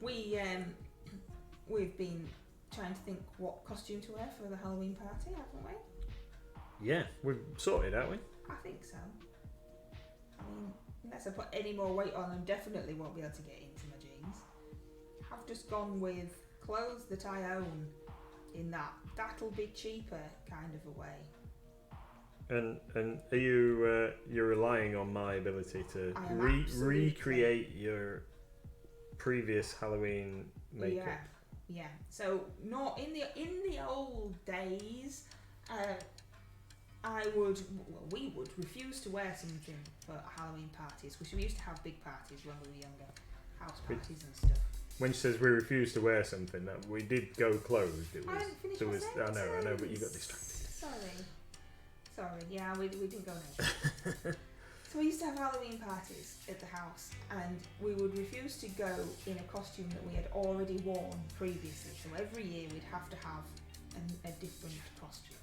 We've been trying to think what costume to wear for the Halloween party, haven't we? Yeah, we've sorted, haven't we? I think so. I mean, unless I put any more weight on, I definitely won't be able to get into my jeans. I've just gone with clothes that I own in that'll be cheaper kind of a way. And are you you're relying on my ability to recreate your previous Halloween makeup? Yeah. So not in the old days, we would refuse to wear something for Halloween parties, because we used to have big parties when we were younger, house parties and stuff. When she says we refused to wear something, that we did go clothed. It was. I didn't finish my I know, sentence. but you got distracted. Sorry. Yeah, we didn't go there. So we used to have Halloween parties at the house, and we would refuse to go in a costume that we had already worn previously. So every year we'd have to have a different costume,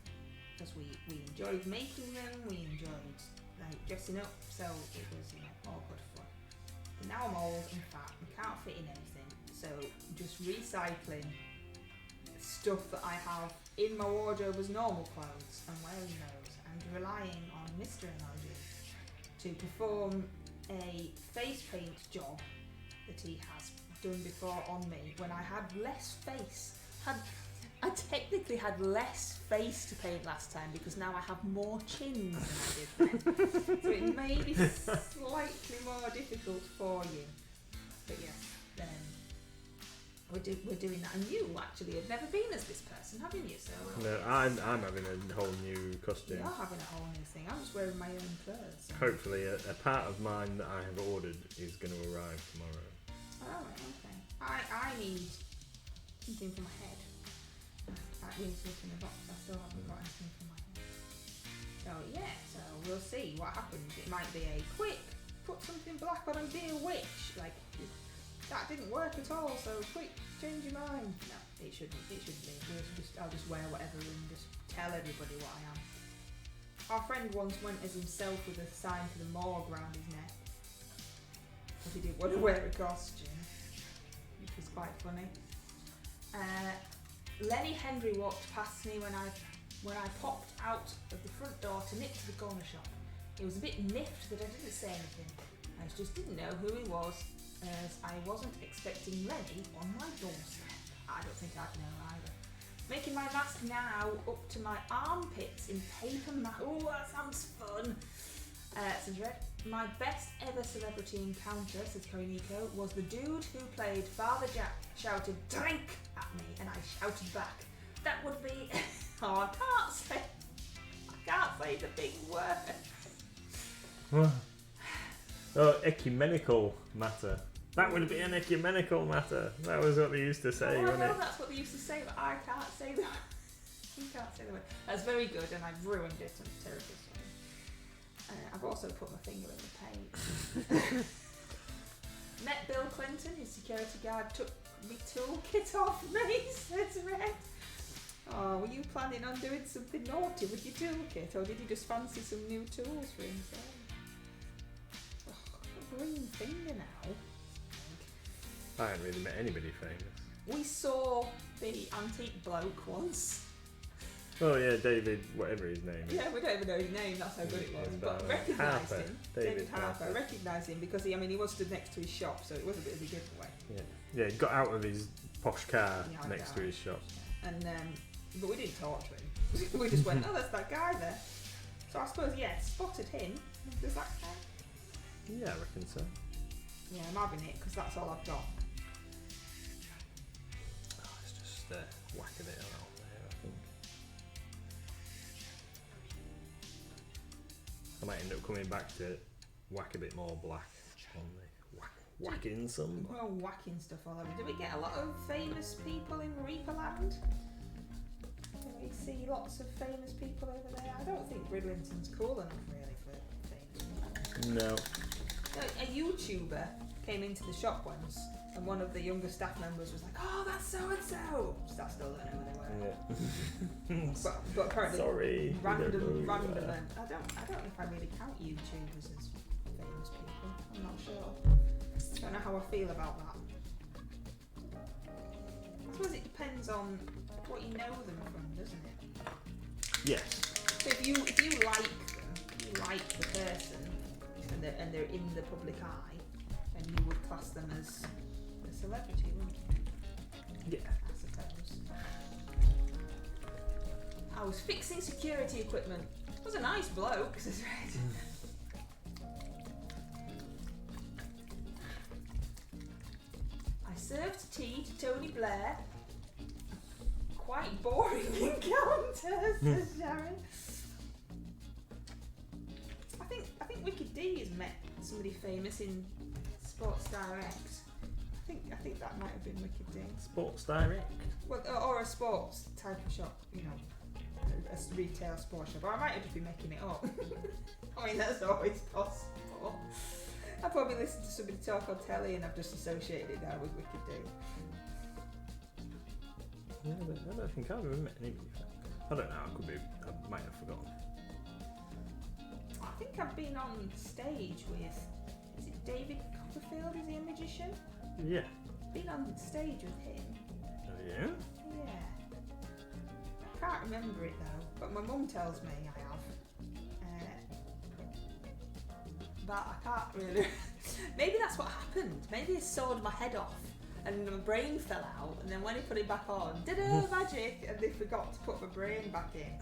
because we enjoyed making them, we enjoyed dressing up, so it was all good fun. But now I'm old and fat and can't fit in anything, so just recycling stuff that I have in my wardrobe as normal clothes and wearing those, and relying on Mr MLG to perform a face paint job that he has done before on me when I had less face. I technically had less face to paint last time, because now I have more chins than I did then. So it may be slightly more difficult for you. But yes, we're doing that. And you actually have never been as this person, haven't you? So no, I'm having a whole new costume. You're having a whole new thing. I'm just wearing my own clothes. So. Hopefully a part of mine that I have ordered is going to arrive tomorrow. Oh, okay. I need something for my head. I need to look in the box. I still haven't got anything for my head. So yeah, so we'll see what happens. It might be a quick, put something black on and be a witch. Like, that didn't work at all, so quick, change your mind. No, it shouldn't be. I'll just wear whatever and just tell everybody what I am. Our friend once went as himself with a sign for the morgue around his neck, because he didn't want to wear a costume, which was quite funny. Lenny Henry walked past me when I popped out of the front door to nip to the corner shop. He was a bit miffed that I didn't say anything. I just didn't know who he was, as I wasn't expecting Lenny on my doorstep. I don't think I'd know either. Making my mask now up to my armpits in paper mask. Oh, that sounds fun. Says Red. My best ever celebrity encounter, says Koiniko, was the dude who played Father Jack shouted "drink" at me, and I shouted back. That would be. Oh, I can't say the big word. Oh, ecumenical matter. That would be an ecumenical matter. That was what they used to say, wasn't it? That's what they used to say, but I can't say the word. You can't say the word. That's very good, and I've ruined it. I'm terribly sorry. I've also put my finger in the paint. Met Bill Clinton, his security guard took my toolkit off me, says Red. Oh, were you planning on doing something naughty with your toolkit, or did you just fancy some new tools for himself? Oh, a green finger now. I haven't really met anybody famous. We saw the antique bloke once. Oh yeah, David, whatever his name is. Yeah, we don't even know his name, that's how good it was. But recognised him. David Harper. I recognised him because he was stood next to his shop, so it was a bit of a giveaway. Yeah, he got out of his posh car next to his shop. And but we didn't talk to him. We just went, oh, that's that guy there. So I suppose, spotted him. Does that count? Yeah, I reckon so. Yeah, I'm having it because that's all I've got. Oh, it's just whacking it out there, I think. I might end up coming back to whack a bit more black on the whacking some. Well, whacking stuff all over. Do we get a lot of famous people in Reaperland? Do we see lots of famous people over there? I don't think Bridlington's cool enough really for famous people. No. A YouTuber came into the shop once, and one of the younger staff members was like, "Oh, that's so and so." I still don't know who they were. Yeah. but apparently, sorry. Random. I don't know if I really count YouTubers as famous people. I'm not sure. I don't know how I feel about that. I suppose it depends on what you know them from, doesn't it? Yes. So if you like them, you like the person, and they're in the public eye, then you would class them as a celebrity, wouldn't you? Yeah. I suppose. I was fixing security equipment. Was a nice bloke, says Red. I served tea to Tony Blair. Quite boring encounter, says Sharon. I think Wicked D has met somebody famous in Sports Direct. I think that might have been Wicked D. Sports Direct? Well, or a sports type of shop, you know, a retail sports shop. Or I might have just been making it up. I mean, that's always possible. I probably listened to somebody talk on telly and I've just associated it now with Wicked D. Yeah, I don't think I've ever met anybody. I don't know, I might have forgotten. I think I've been on stage with, is it David Copperfield, is he a magician? Yeah. Been on stage with him. Oh yeah? Yeah. I can't remember it though, but my mum tells me I have. But I can't really. Maybe that's what happened. Maybe he sawed my head off and my brain fell out, and then when he put it back on, da-da, magic, and they forgot to put my brain back in.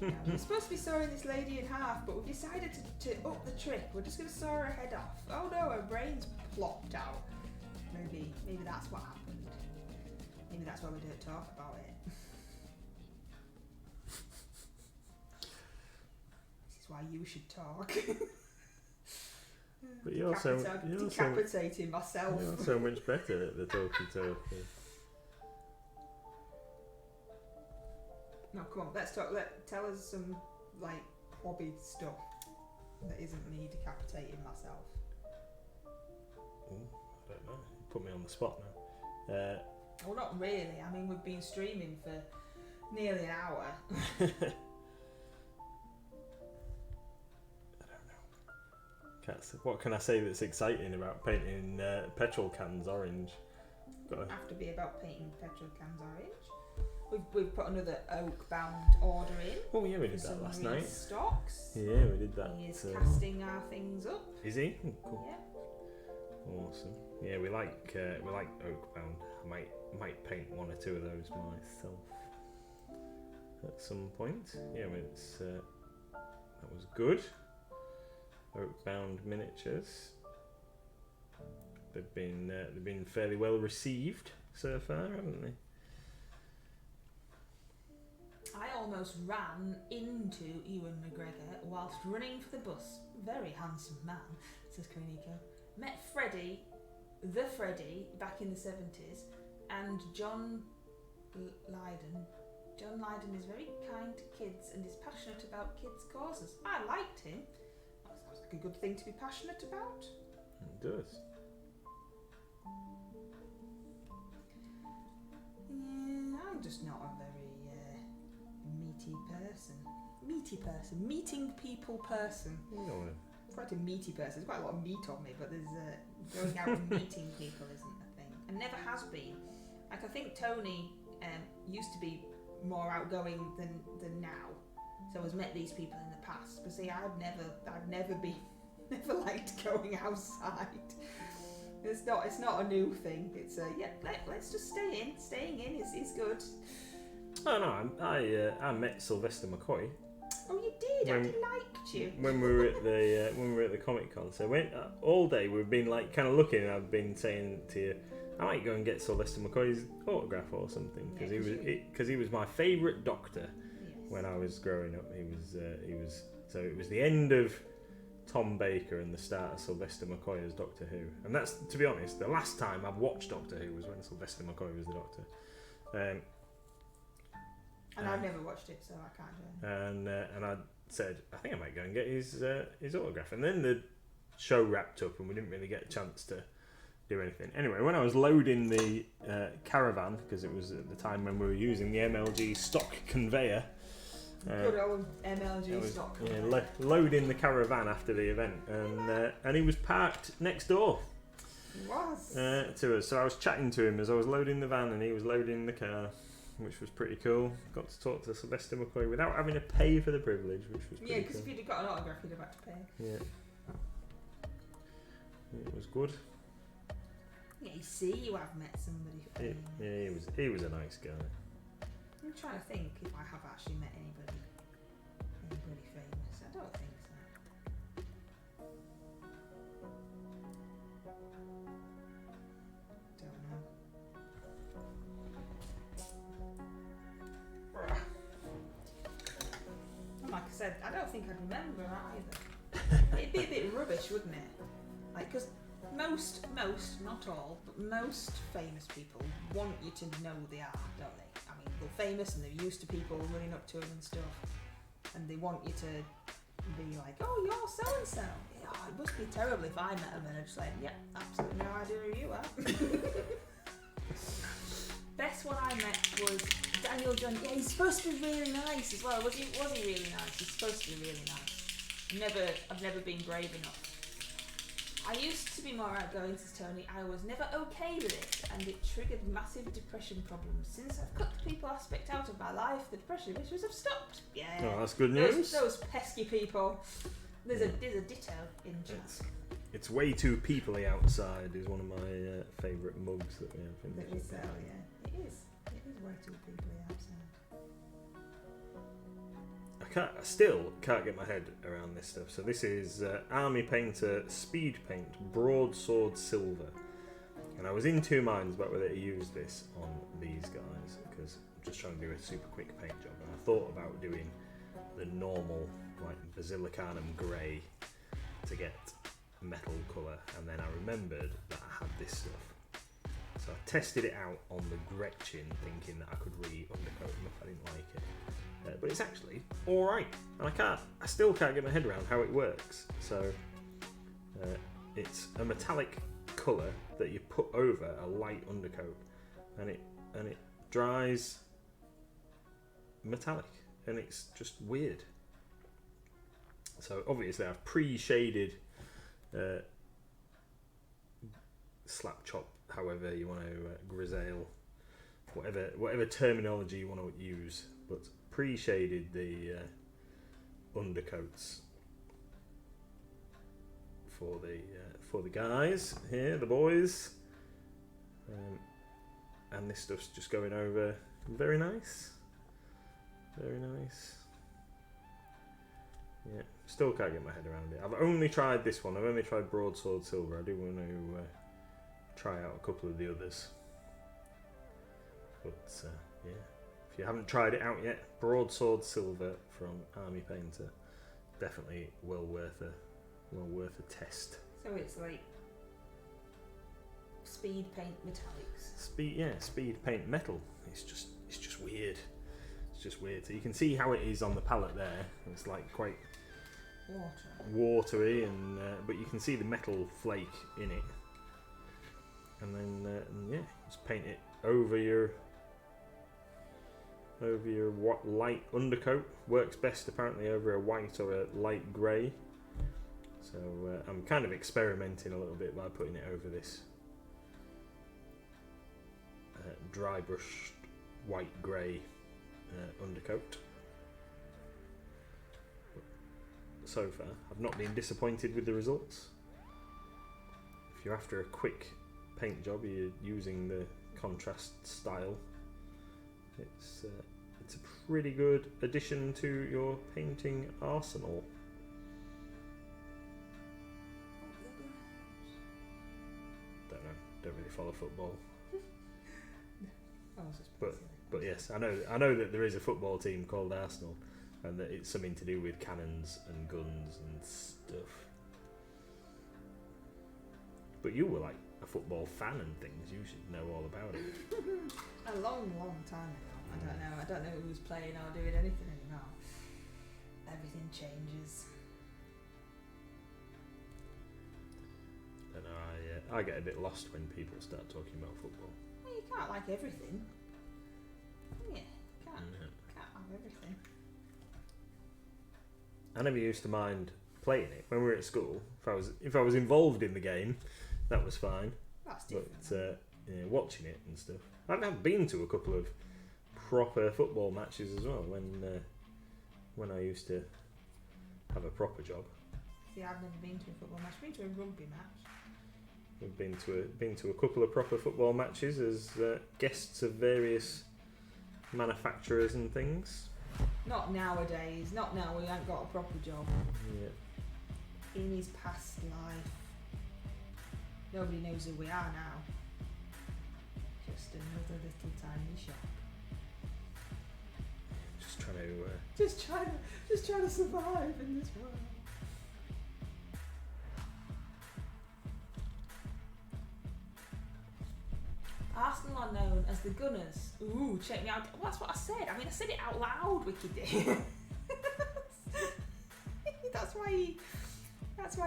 We're supposed to be sawing this lady in half, but we've decided to up the trick. We're just going to saw her head off. Oh no, her brain's plopped out. Maybe that's what happened. Maybe that's why we don't talk about it. This is why you should talk. But you're decapitating myself. You're so much better at the talkie-talkie. No, come on, let's talk. Tell us some like hobby stuff that isn't me decapitating myself. Ooh, I don't know. You put me on the spot now. Well, not really. I mean, we've been streaming for nearly an hour. I don't know. What can I say that's exciting about painting petrol cans orange? Doesn't have to be about painting petrol cans orange. We've put another oak-bound order in. Oh yeah, we did that last night. Stocks. Yeah, we did that. He is casting our things up. Is he? Oh, cool. Yeah. Awesome. Yeah, we like oak-bound. I might paint one or two of those myself at some point. Yeah, that was good. Oak-bound miniatures. They've been fairly well received so far, haven't they? I almost ran into Ewan McGregor whilst running for the bus. Very handsome man, says Koriniko. Met Freddie, back in the 70s, and John Lydon. John Lydon is very kind to kids and is passionate about kids' causes. I liked him. That sounds like a good thing to be passionate about. It does. Yeah, I'm just not a very meaty person. Meaty person. Meeting people person. No. Quite a meaty person. There's quite a lot of meat on me, but there's going out and meeting people isn't a thing, and never has been. Like I think Tony used to be more outgoing than now, so has met these people in the past. But see, I've never liked going outside. It's not a new thing. It's let's just stay in. Staying in is good. Oh no, I met Sylvester McCoy. Oh, you did. I liked you. When we were at the Comic Con, so all day we've been like kind of looking, and I've been saying to you, I might go and get Sylvester McCoy's autograph or something because he was my favourite Doctor when I was growing up. He was so it was the end of Tom Baker and the start of Sylvester McCoy as Doctor Who, and that's, to be honest, the last time I've watched Doctor Who was when Sylvester McCoy was the Doctor. And I've never watched it, so I can't do it. And I said, I think I might go and get his autograph. And then the show wrapped up and we didn't really get a chance to do anything. Anyway, when I was loading the caravan, because it was at the time when we were using the MLG stock conveyor. Good old MLG stock conveyor. Yeah, loading the caravan after the event. And he was parked next door. He was. To us. So I was chatting to him as I was loading the van and he was loading the car, which was pretty cool. Got to talk to Sylvester McCoy without having to pay for the privilege, which was pretty because cool. if you'd have got an autograph, you'd have had to pay. Yeah. It was good. Yeah, you see, you have met somebody. He was a nice guy. I'm trying to think if I have actually met anybody famous. I don't think so. Don't know. And like I said, I don't think I'd remember either. It'd be a bit rubbish, wouldn't it? Like, because most, not all, but most famous people want you to know who they are, don't they? I mean, they're famous and they're used to people running up to them and stuff, and they want you to be like, oh, you're so and so. Oh, it must be terrible if I met them and I'm just like, yeah, absolutely no idea who you are. Best one I met was Daniel John. Yeah, he's supposed to be really nice as well. Was he really nice? He's supposed to be really nice. I've never been brave enough. I used to be more outgoing, says Tony. I was never okay with it, and it triggered massive depression problems. Since I've cut the people aspect out of my life, the depression issues have stopped. Yeah. Oh, that's good news. Those pesky people. There's a ditto in chat. It's way too peoply outside is one of my favourite mugs that we have. That we sell, yeah. It is way too peoply outside. I still can't get my head around this stuff. So this is Army Painter Speed Paint Broadsword Silver, and I was in two minds about whether to use this on these guys because I'm just trying to do a super quick paint job, and I thought about doing the normal like Basilicanum grey to get metal colour, and then I remembered that I had this stuff, so I tested it out on the Gretchen thinking that I could re-undercoat them if I didn't like it. But it's actually alright, and I still can't get my head around how it works. So it's a metallic colour that you put over a light undercoat, and it dries metallic, and it's just weird. So obviously I've pre-shaded slap chop, however you want to grisaille, whatever terminology you want to use, but pre-shaded the undercoats for the guys here, the boys, and this stuff's just going over very nice. Yeah, still can't get my head around it. I've only tried this one. I've only tried Broadsword Silver. I do want to try out a couple of the others, but yeah. If you haven't tried it out yet, Broadsword Silver from Army Painter, definitely well worth a test. So it's like speed paint metallics. Speed paint metal. It's just weird. It's just weird. So you can see how it is on the palette there. It's like quite watery, and but you can see the metal flake in it. And then just paint it over your over your light undercoat. Works best apparently over a white or a light grey. So I'm kind of experimenting a little bit by putting it over this dry brushed white grey undercoat. So far, I've not been disappointed with the results. If you're after a quick paint job, you're using the contrast style. It's a pretty good addition to your painting arsenal. Don't know. Don't really follow football. But yes, I know that there is a football team called Arsenal, and that it's something to do with cannons and guns and stuff. But you were like a football fan and things. You should know all about it. A long time ago. I don't know who's playing or doing anything anymore. Everything changes. And I get a bit lost when people start talking about football. Well, you can't like everything. Yeah, can't have everything. I never used to mind playing it when we were at school. If I was involved in the game, that was fine. That's different. But watching it and stuff, I've been to a couple of proper football matches as well when I used to have a proper job. See, I've never been to a football match. I've been to a rugby match. We've been to a couple of proper football matches as guests of various manufacturers and things. Not nowadays. Not now. We ain't got a proper job. Yeah. In his past life, nobody knows who we are now. Just another little tiny shop. Just trying to survive in this world. Arsenal are known as the Gunners. Ooh, check me out. Well, that's what I said. I mean, I said it out loud, Wiki did. That's why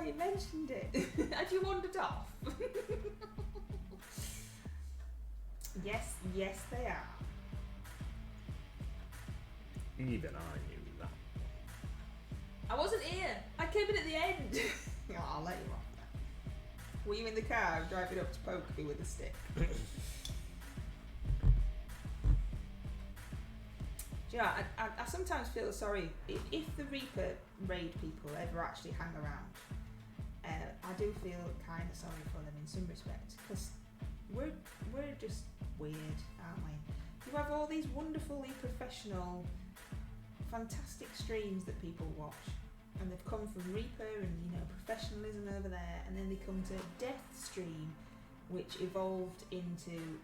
you mentioned it. Had you wandered off? Yes, they are. Even I knew that. I wasn't here. I came in at the end. Oh, I'll let you off that. Were you in the car driving up to poke me with a stick? Do you know, I sometimes feel sorry if the Reaper raid people ever actually hang around. I do feel kind of sorry for them in some respects, because we're just weird, aren't we? You have all these wonderfully professional, fantastic streams that people watch, and they've come from Reaper and professionalism over there, and then they come to Death Stream, which evolved into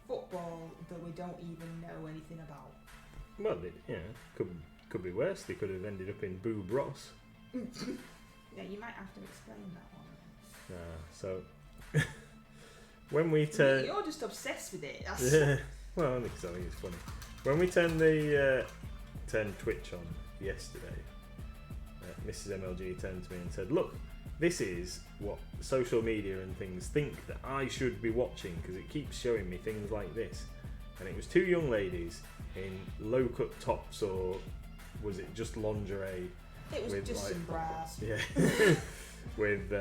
football that we don't even know anything about. Well, could be worse. They could have ended up in Boob Ross. Yeah, you might have to explain that one. So when we turn, you're just obsessed with it. Yeah. Well, I think it's funny. When we turned Twitch on yesterday, Mrs MLG turned to me and said, "Look, this is what social media and things think that I should be watching, because it keeps showing me things like this." And it was two young ladies in low-cut tops, or was it just lingerie? It was just some bras. Yeah. With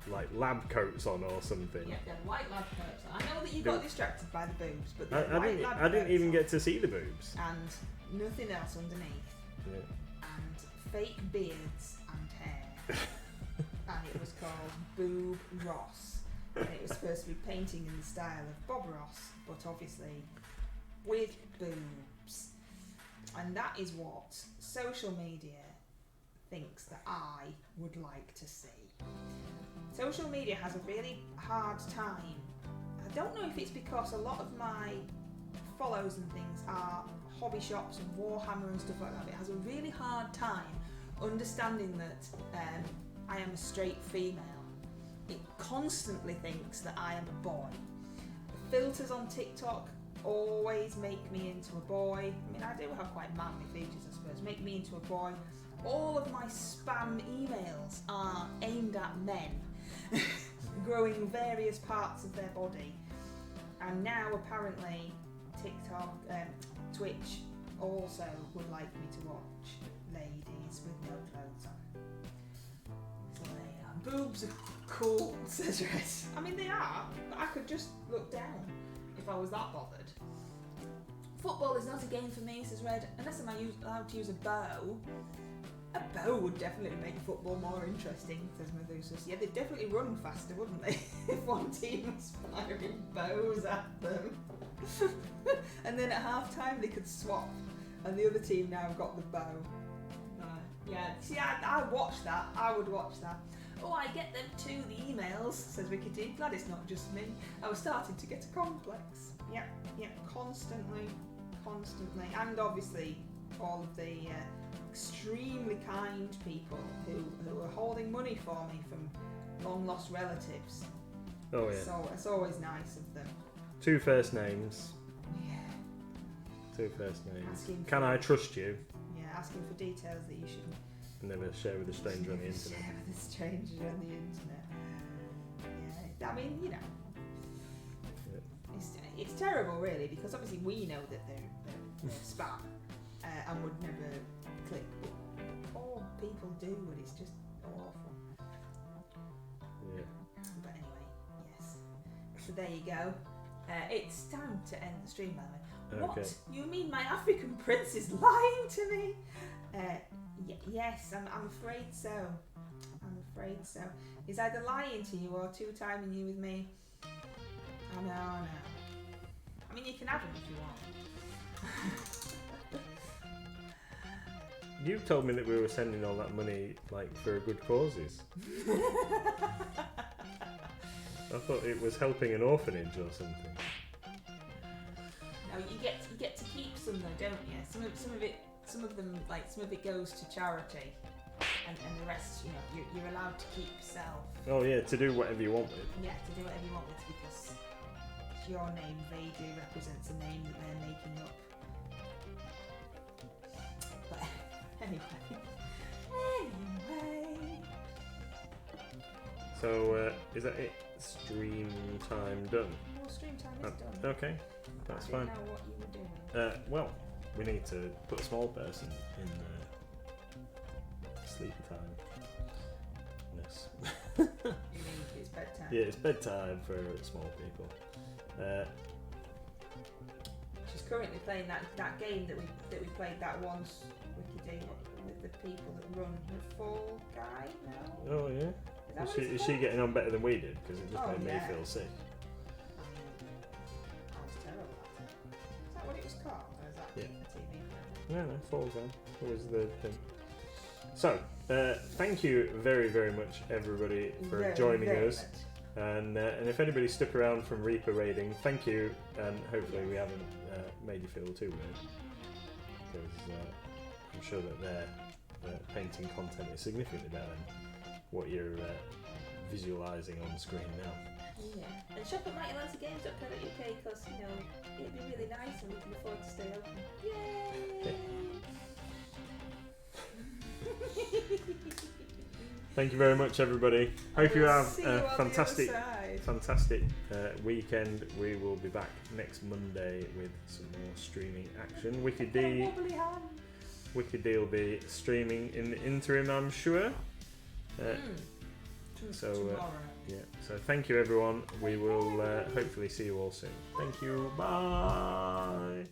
like lab coats on or something. Yeah, they had white lab coats on. I know that you got distracted by the boobs, but I didn't even get to see the boobs. And nothing else underneath. Yeah. And fake beards and hair. And it was called Boob Ross. And it was supposed to be painting in the style of Bob Ross, but obviously with boobs. And that is what social media thinks that I would like to see. Social media has a really hard time. I don't know if it's because a lot of my follows and things are hobby shops and Warhammer and stuff like that. It has a really hard time understanding that I am a straight female. It constantly thinks that I am a boy. The filters on TikTok always make me into a boy. I mean, I do have quite manly features, I suppose. Make me into a boy. All of my spam emails are aimed at men, growing various parts of their body. And now apparently TikTok, Twitch also would like me to watch ladies with no clothes on. So there you are. Boobs are cool, says Red. I mean, they are, but I could just look down if I was that bothered. Football is not a game for me, says Red, unless I'm allowed to use a bow. A bow would definitely make football more interesting, says Methusus. Yeah, they'd definitely run faster, wouldn't they? If one team was firing bows at them. And then at half time they could swap, and the other team now got the bow. Yeah, see, I watch that. I would watch that. Oh, I get them too, the emails, says Wicked D. Glad it's not just me. I was starting to get a complex. Yep, constantly. And obviously all of the extremely kind people who are holding money for me from long lost relatives. Oh yeah. So it's always nice of them. 2 first names. Yeah. 2 first names. Can I trust you? Yeah, asking for details that you should never share with a stranger on the internet. Share with a stranger on the internet. Yeah, I mean, you know. Yeah. It's terrible, really, because obviously we know that they're spam and would never click. But all people do, and it's just awful. Yeah. But anyway, yes. So there you go. It's time to end the stream, by the way. Okay. What? You mean my African prince is lying to me? Yes, I'm afraid so. I'm afraid so. He's either lying to you or two-timing you with me. I know. I mean, you can have him if you want. You told me that we were sending all that money like for good causes. I thought it was helping an orphanage or something. No, you get to keep some though, don't you? Some of them, like some of it goes to charity, and the rest, you know, you're allowed to keep yourself. Oh yeah, to do whatever you want with. Yeah, to do whatever you want with, because your name vaguely represents a name that they're making up. But anyway. So is that it? Stream time done. Well, stream time is done. Okay, that's I fine. didn't know what you were doing. Well, we need to put a small person in sleepy time. Yes. You mean it's bedtime? Yeah, it's bedtime for small people. She's currently playing that game that we played that once, Wiki D, with the people that run the Fall Guy now. Oh yeah. Is she getting on better than we did? Because it just made me feel sick. That was terrible. Is that what it was called? Or is that a TV program? No, Fall Guy. What was the thing? So, thank you very, very much, everybody, for joining us. And if anybody stuck around from Reaper raiding, thank you, and hopefully we haven't made you feel too weird, because I'm sure that their painting content is significantly better than what you're visualising on the screen now. Yeah, and shop at mightylancergames.co.uk, because, you know, it'd be really nice and we can afford to stay open. Yay! Thank you very much, everybody. Hope you have a fantastic weekend. We will be back next Monday with some more streaming action. Wicked D will be streaming in the interim, I'm sure. So thank you, everyone. We will hopefully see you all soon. Thank you. Bye.